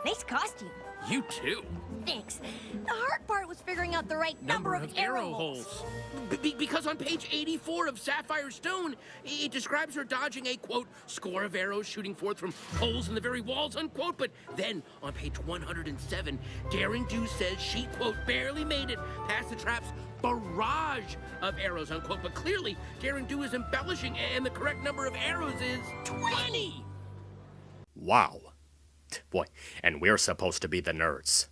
Nice costume. You too. Thanks. The hard part was figuring out the right number of arrow holes. Because on page 84 of Sapphire Stone, it describes her dodging a, quote, score of arrows shooting forth from holes in the very walls, unquote. But then, on page 107, Daring Do says she, quote, barely made it past the trap's barrage of arrows, unquote. But clearly, Daring Do is embellishing, and the correct number of arrows is 20! Wow. Boy, and we're supposed to be the nerds.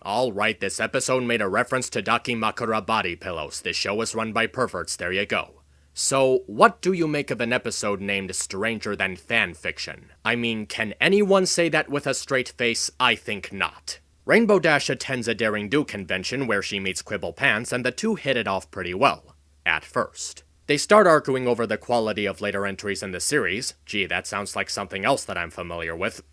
Alright, this episode made a reference to Dakimakura body pillows. This show is run by perverts, there you go. So, what do you make of an episode named Stranger Than Fanfiction? I mean, can anyone say that with a straight face? I think not. Rainbow Dash attends a Daring Do convention where she meets Quibble Pants, and the two hit it off pretty well. At first. They start arguing over the quality of later entries in the series. Gee, that sounds like something else that I'm familiar with.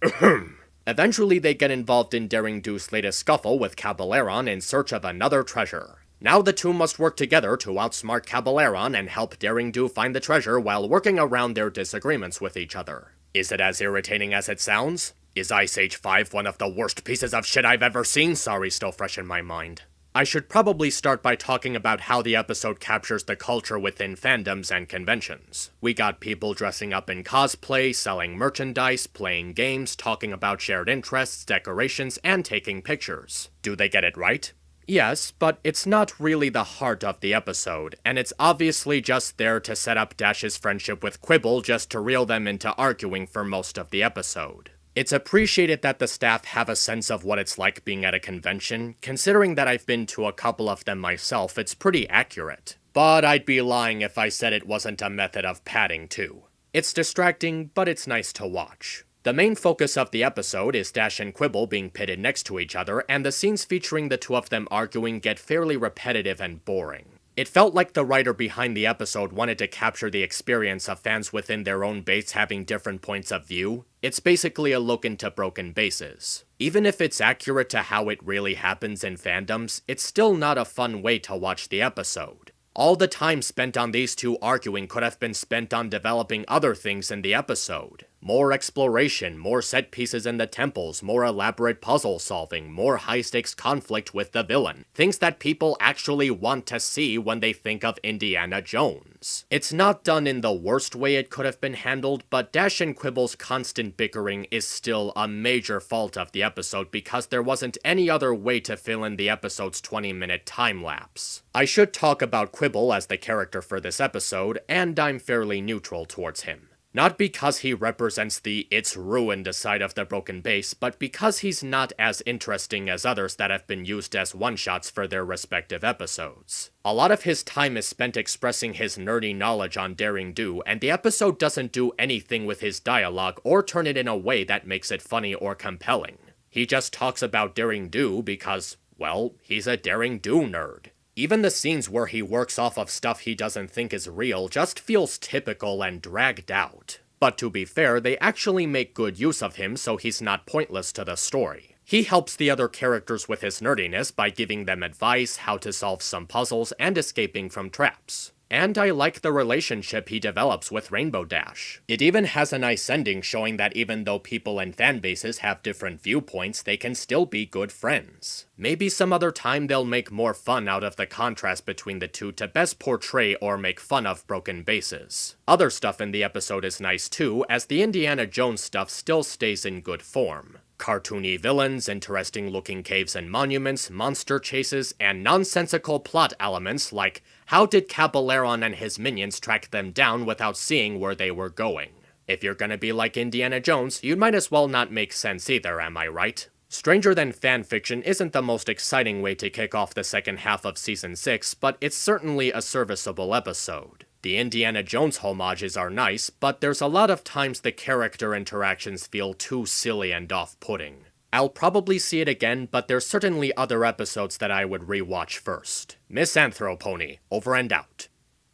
Eventually, they get involved in Daring Do's latest scuffle with Caballeron in search of another treasure. Now the two must work together to outsmart Caballeron and help Daring Do find the treasure while working around their disagreements with each other. Is it as irritating as it sounds? Is Ice Age 5 one of the worst pieces of shit I've ever seen? Sorry, still fresh in my mind. I should probably start by talking about how the episode captures the culture within fandoms and conventions. We got people dressing up in cosplay, selling merchandise, playing games, talking about shared interests, decorations, and taking pictures. Do they get it right? Yes, but it's not really the heart of the episode, and it's obviously just there to set up Dash's friendship with Quibble just to reel them into arguing for most of the episode. It's appreciated that the staff have a sense of what it's like being at a convention. Considering that I've been to a couple of them myself, it's pretty accurate. But I'd be lying if I said it wasn't a method of padding too. It's distracting, but it's nice to watch. The main focus of the episode is Dash and Quibble being pitted next to each other, and the scenes featuring the two of them arguing get fairly repetitive and boring. It felt like the writer behind the episode wanted to capture the experience of fans within their own base having different points of view. It's basically a look into broken bases. Even if it's accurate to how it really happens in fandoms, it's still not a fun way to watch the episode. All the time spent on these two arguing could have been spent on developing other things in the episode. More exploration, more set pieces in the temples, more elaborate puzzle solving, more high-stakes conflict with the villain. Things that people actually want to see when they think of Indiana Jones. It's not done in the worst way it could have been handled, but Dash and Quibble's constant bickering is still a major fault of the episode because there wasn't any other way to fill in the episode's 20-minute time-lapse. I should talk about Quibble as the character for this episode, and I'm fairly neutral towards him. Not because he represents the "it's ruined" side of the broken base, but because he's not as interesting as others that have been used as one-shots for their respective episodes. A lot of his time is spent expressing his nerdy knowledge on Daring Do, and the episode doesn't do anything with his dialogue or turn it in a way that makes it funny or compelling. He just talks about Daring Do because, well, he's a Daring Do nerd. Even the scenes where he works off of stuff he doesn't think is real just feels typical and dragged out. But to be fair, they actually make good use of him so he's not pointless to the story. He helps the other characters with his nerdiness by giving them advice, how to solve some puzzles, and escaping from traps. And I like the relationship he develops with Rainbow Dash. It even has a nice ending showing that even though people and fanbases have different viewpoints, they can still be good friends. Maybe some other time they'll make more fun out of the contrast between the two to best portray or make fun of broken bases. Other stuff in the episode is nice too, as the Indiana Jones stuff still stays in good form. Cartoony villains, interesting looking caves and monuments, monster chases, and nonsensical plot elements like how did Caballeron and his minions track them down without seeing where they were going? If you're gonna be like Indiana Jones, you might as well not make sense either, am I right? Stranger Than Fanfiction isn't the most exciting way to kick off the second half of Season 6, but it's certainly a serviceable episode. The Indiana Jones homages are nice, but there's a lot of times the character interactions feel too silly and off-putting. I'll probably see it again, but there's certainly other episodes that I would rewatch first. MisAnthro Pony, over and out.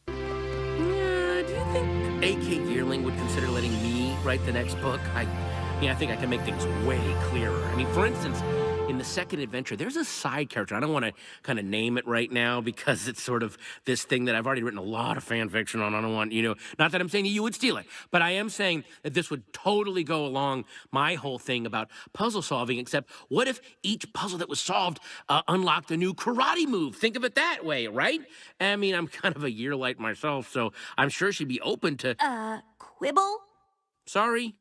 Do you think A.K. Yearling would consider letting me write the next book? I think I can make things way clearer. I mean, for instance, in the second adventure, there's a side character. I don't want to kind of name it right now because it's sort of this thing that I've already written a lot of fan fiction on. I don't want, not that I'm saying that you would steal it, but I am saying that this would totally go along my whole thing about puzzle solving, except what if each puzzle that was solved unlocked a new karate move? Think of it that way, right? I mean, I'm kind of a yearlight myself, so I'm sure she'd be open to... Quibble? Sorry?